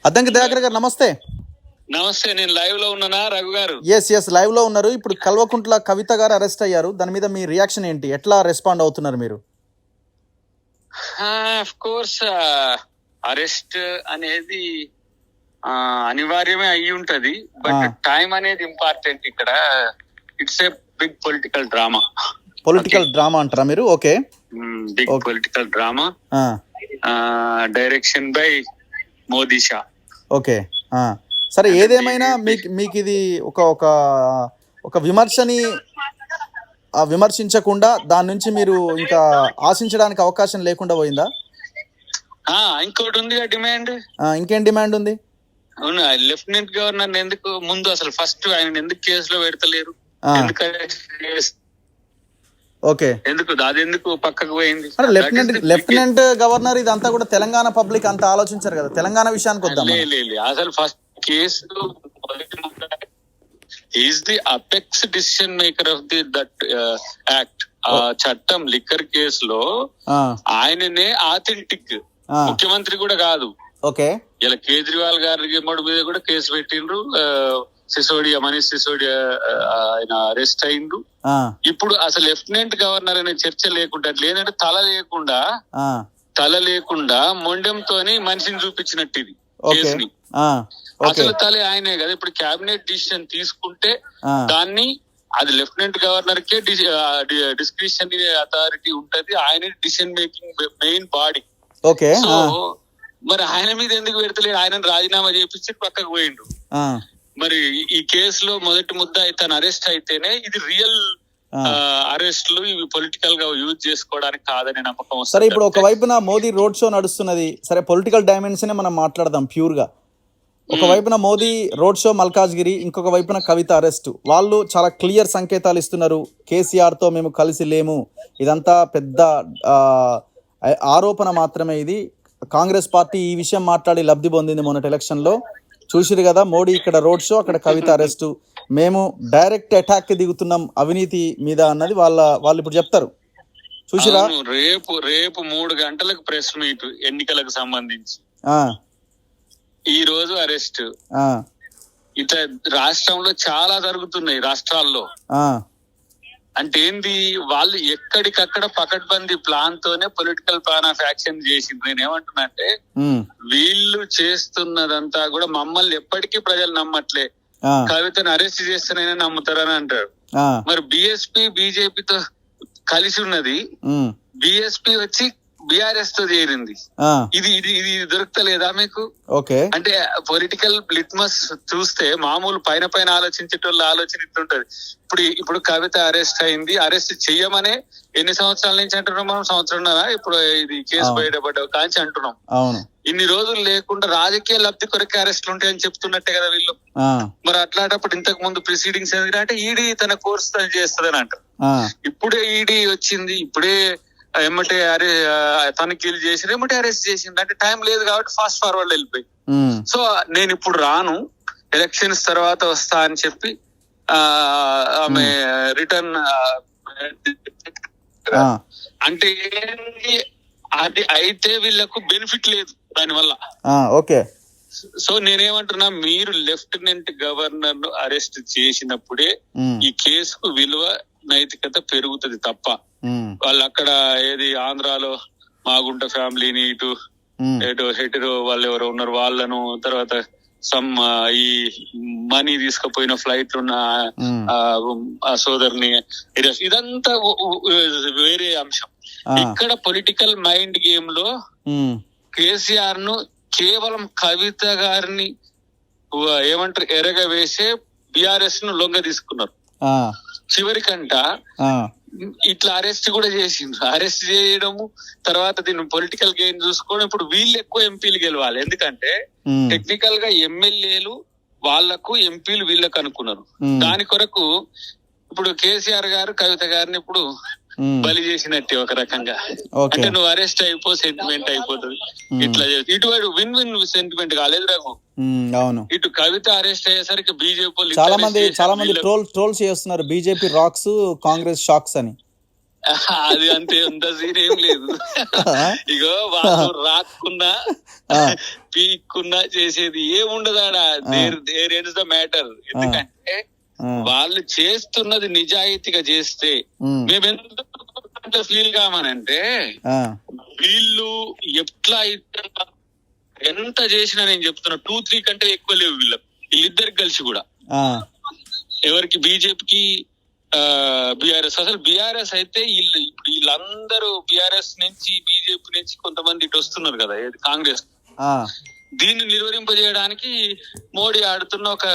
అద్దంకి దయాకర్ గారు నమస్తే. నమస్తే, నేను లైవ్ లో ఉన్నానా రఘు గారు? ఎస్ లైవ్ లో ఉన్నారు. ఇప్పుడు కల్వకుంట్ల కవిత గారు అరెస్ట్ అయ్యారు. దాని మీద మీ రియాక్షన్ ఏంటి? ఎట్లా రెస్పాండ్ అవుతున్నారు మీరు? ఆఫ్ కోర్స్ అరెస్ట్ అనేది అనివార్యమే అయి ఉంటది. బట్ టైం అనేది ఇంపార్టెంట్ ఇక్కడ. It's a big political drama. Political drama అంటారా మీరు? Okay, big political drama. Direction by Modi Shah. Okay, సరే ఏదేమైనా మీకు ఇది ఒక ఒక ఒక విమర్శని విమర్శించకుండా దాని నుంచి మీరు ఇంకా ఆశించడానికి అవకాశం లేకుండా పోయిందా? ఇంకోటి ఉంది డిమాండ్. ఇంకేం డిమాండ్ ఉంది? అవునా, లెఫ్టినెంట్ గవర్నర్ ఎందుకు ముందు అసలు ఫస్ట్ ఆయన ఎందుకు కేసులో పెడతలేరు? ఓకే, అది ఎందుకు పక్కకు పోయింది? లెఫ్టినెంట్ గవర్నర్ ఇదంతా కూడా తెలంగాణ పబ్లిక్ అంతా ఆలోచించారు కదా. తెలంగాణ విషయానికి వద్దాం. అసలు first case is the apex decision maker of the that act. ఆ చట్టం లిక్కర్ కేసులో ఆయననే ఆథెంటిక్ ముఖ్యమంత్రి కూడా కాదు. ఓకే, ఇలా కేజ్రీవాల్ గారి మీద కూడా కేసు పెట్టిండ్రు. సిసోడియా, మనీష్ సిసోడియా ఆయన అరెస్ట్ అయిండు. ఇప్పుడు అసలు లెఫ్టినెంట్ గవర్నర్ అనే చర్చ లేకుండా, లేదంటే తల లేకుండా మొండెంతోని మనిషిని చూపించినట్టు ఇది కేసుని. అసలు తలే ఆయనే కదా. ఇప్పుడు క్యాబినెట్ డిసిషన్ తీసుకుంటే దాన్ని అది లెఫ్టినెంట్ గవర్నర్ కే డిస్క్రిషన్ అథారిటీ ఉంటది. ఆయన decision making main body. Okay, so మరి ఆయన మీద ఎందుకు పెడతలేదు? ఆయన రాజీనామా చేపించి పక్కకు పోయిండు. మరి ఈ కేసులో మొదటి ముద్ద తను అరెస్ట్ అయితేనే ఇది రియల్ అరెస్ట్లు. ఇవి పొలిటికల్ గా యూజ్ చేసుకోవడానికి కాదని నమ్మకం. సరే, ఇప్పుడు ఒక వైపున మోదీ రోడ్ షో నడుస్తున్నది. సరే, పొలిటికల్ డైమెన్షన్ మనం మాట్లాడదాం ప్యూర్ గా. ఒక వైపున మోదీ రోడ్ షో మల్కాజ్గిరి, ఇంకొక వైపున కవిత అరెస్ట్. వాళ్ళు చాలా క్లియర్ సంకేతాలు ఇస్తున్నారు. కేసీఆర్ తో మేము కలిసి లేము, ఇదంతా పెద్ద ఆరోపణ మాత్రమే. ఇది కాంగ్రెస్ పార్టీ ఈ విషయం మాట్లాడి లబ్ధి పొందింది మొన్నటి ఎలక్షన్ లో. చూసిరు కదా, మోడీ ఇక్కడ రోడ్ షో, అక్కడ కవిత అరెస్టు. మేము డైరెక్ట్ అటాక్ కి దిగుతున్నాం అవినీతి మీద అన్నది వాళ్ళు ఇప్పుడు చెప్తారు. చూసిరా? రేపు 3 గంటలకు ప్రెస్ మీట్ ఎన్నికలకు సంబంధించి. ఈ రోజు అరెస్ట్. రాష్ట్రంలో చాలా జరుగుతున్నాయి రాష్ట్రాల్లో. అంటే ఏంది, వాళ్ళు ఎక్కడికక్కడ పకడ్బందీ ప్లాన్ తోనే పొలిటికల్ ప్లాన్ ఆఫ్ యాక్షన్ చేసింది. నేనేమంటున్నా అంటే వీళ్ళు చేస్తున్నదంతా కూడా మమ్మల్ని ఎప్పటికీ ప్రజలు నమ్మట్లే. కవితను అరెస్ట్ చేస్తేనైనా నమ్ముతారని అంటారు. మరి బిఎస్పీ బీజేపీతో కలిసి ఉన్నది. బిఎస్పీ వచ్చి బీఆర్ఎస్ తో చేరింది. ఇది ఇది ఇది దొరుకుతలేదా మీకు? ఓకే, అంటే పొలిటికల్ లిట్మస్ చూస్తే మామూలు పైన ఆలోచించేటోళ్ళ ఆలోచన ఇట్లుంటది. ఇప్పుడు కవిత అరెస్ట్ అయింది. అరెస్ట్ చెయ్యమనే ఎన్ని సంవత్సరాల నుంచి అంటున్నాం మనం? సంవత్సరంన్నర ఇప్పుడు ఇది కేసు బయటపడ్డ కాంచి అంటున్నాం. ఇన్ని రోజులు లేకుండా రాజకీయ లబ్ధి కొరకే అరెస్ట్లు ఉంటాయని చెప్తున్నట్టే కదా వీళ్ళు. మరి అట్లాంటప్పుడు ఇంతకు ముందు ప్రొసీడింగ్స్ అంటే ఈడీ తన కోర్సు తను చేస్తుందని అంటారు. ఇప్పుడే ఈడీ వచ్చింది, ఇప్పుడే ఎమ్మటే తనిఖీలు చేసి ఎమ్మటే అరెస్ట్ చేసింది. అంటే టైం లేదు కాబట్టి ఫాస్ట్ ఫార్వర్డ్ వెళ్ళిపోయి. సో నేను ఇప్పుడు రాను, ఎలక్షన్స్ తర్వాత వస్తా అని చెప్పి ఆమె రిటర్న్ అంటే అది అయితే వీళ్ళకు బెనిఫిట్ లేదు దానివల్ల. ఓకే, సో నేనేమంటున్నా, మీరు లెఫ్టినెంట్ గవర్నర్ ను అరెస్ట్ చేసినప్పుడే ఈ కేసుకు విలువ నైతికత పెరుగుతుంది తప్ప వాళ్ళు అక్కడ ఏది ఆంధ్రాలో మాగుంట ఫ్యామిలీని ఇటు హెటిరో వాళ్ళు ఎవరో ఉన్నారు వాళ్ళను, తర్వాత సమ్ ఈ మనీ తీసుకుపోయిన ఫ్లైట్ ఉన్న ఆ సోదరిని, ఇదంతా వేరే అంశం. ఇక్కడ పొలిటికల్ మైండ్ గేమ్ లో కేసీఆర్ ను కేవలం కవిత గారిని ఏమంటారు ఎరగవేసే బీఆర్ఎస్ ను లొంగ తీసుకున్నారు. చివరికంట ఇట్లా అరెస్ట్ కూడా చేసిండ్రు. అరెస్ట్ చేయడము తర్వాత దీన్ని పొలిటికల్ గెయిన్ చూసుకోవడం. ఇప్పుడు వీళ్ళు ఎక్కువ ఎంపీలు గెలవాలి, ఎందుకంటే టెక్నికల్ గా ఎమ్మెల్యేలు వాళ్లకు, ఎంపీలు వీళ్ళకు అనుకున్నారు. దాని కొరకు ఇప్పుడు కేసీఆర్ గారు కవిత గారిని ఇప్పుడు బలి చేసినట్టే ఒక రకంగా. అంటే నువ్వు అరెస్ట్ అయిపో, సెంటిమెంట్ అయిపోతుంది. ఇట్లా ఇటు విన్ విన్ సెంటిమెంట్ కాలేదు రఘు. అవును, ఇటు కవిత అరెస్ట్ అయ్యేసరికి బీజేపీ చాలా మంది ట్రోల్స్ చేస్తున్నారు. బీజేపీ రాక్స్, కాంగ్రెస్ షాక్స్ అని. అది అంతే, అంత సీన్ ఏం లేదు. ఇగో వాళ్ళు రాక్కున్నా పీక్కున్నా చేసేది ఏముండదాడా. There ends the matter. ఎందుకంటే వాళ్ళు చేస్తున్నది నిజాయితీగా చేస్తే మేమెంత ఫీల్ కామనంటే, వీళ్ళు ఎట్లా అయితే ఎంత చేసినా నేను చెప్తున్నా 2-3 కంటే ఎక్కువ లేవు వీళ్ళిద్దరికి కలిసి కూడా. ఎవరికి? బీజేపీకి బీఆర్ఎస్. అసలు బీఆర్ఎస్ అయితే ఇప్పుడు వీళ్ళందరూ బీఆర్ఎస్ నుంచి బీజేపీ నుంచి కొంతమంది ఇటు వస్తున్నారు కదా కాంగ్రెస్. దీన్ని నిర్వహింపజేయడానికి మోడీ ఆడుతున్న ఒక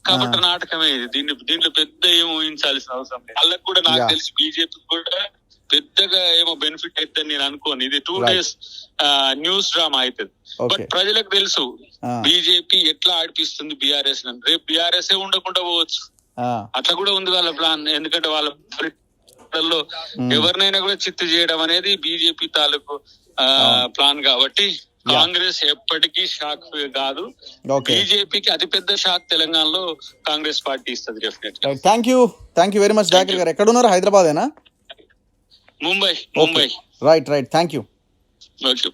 కపట నాటకమే ఇది. దీంట్లో పెద్ద ఏం ఊహించాల్సిన అవసరం లేదు. వాళ్ళకి కూడా నాకు తెలిసి బీజేపీ కూడా పెద్దగా ఏమో బెనిఫిట్ అవుతుందని నేను అనుకోను. ఇది 2 days న్యూస్ డ్రామా అవుతుంది. బట్ ప్రజలకు తెలుసు బీజేపీ ఎట్లా ఆడిపిస్తుంది బీఆర్ఎస్. రేపు బీఆర్ఎస్ ఉండకుండా పోవచ్చు. అట్లా కూడా ఉంది వాళ్ళ ప్లాన్. ఎందుకంటే వాళ్ళ ఎవరినైనా కూడా చిత్తు చేయడం అనేది బీజేపీ తాలూకు ప్లాన్. కాబట్టి కాంగ్రెస్ ఎప్పటికీ షాక్ కాదు. బీజేపీకి అతిపెద్ద షాక్ తెలంగాణలో కాంగ్రెస్ పార్టీ ఇస్తుంది డెఫినెట్ గా. Thank you very much Dakir గారు. ఎక్కడున్నారు? హైదరాబాదేనా? Mumbai. Right. Thank you. Okay.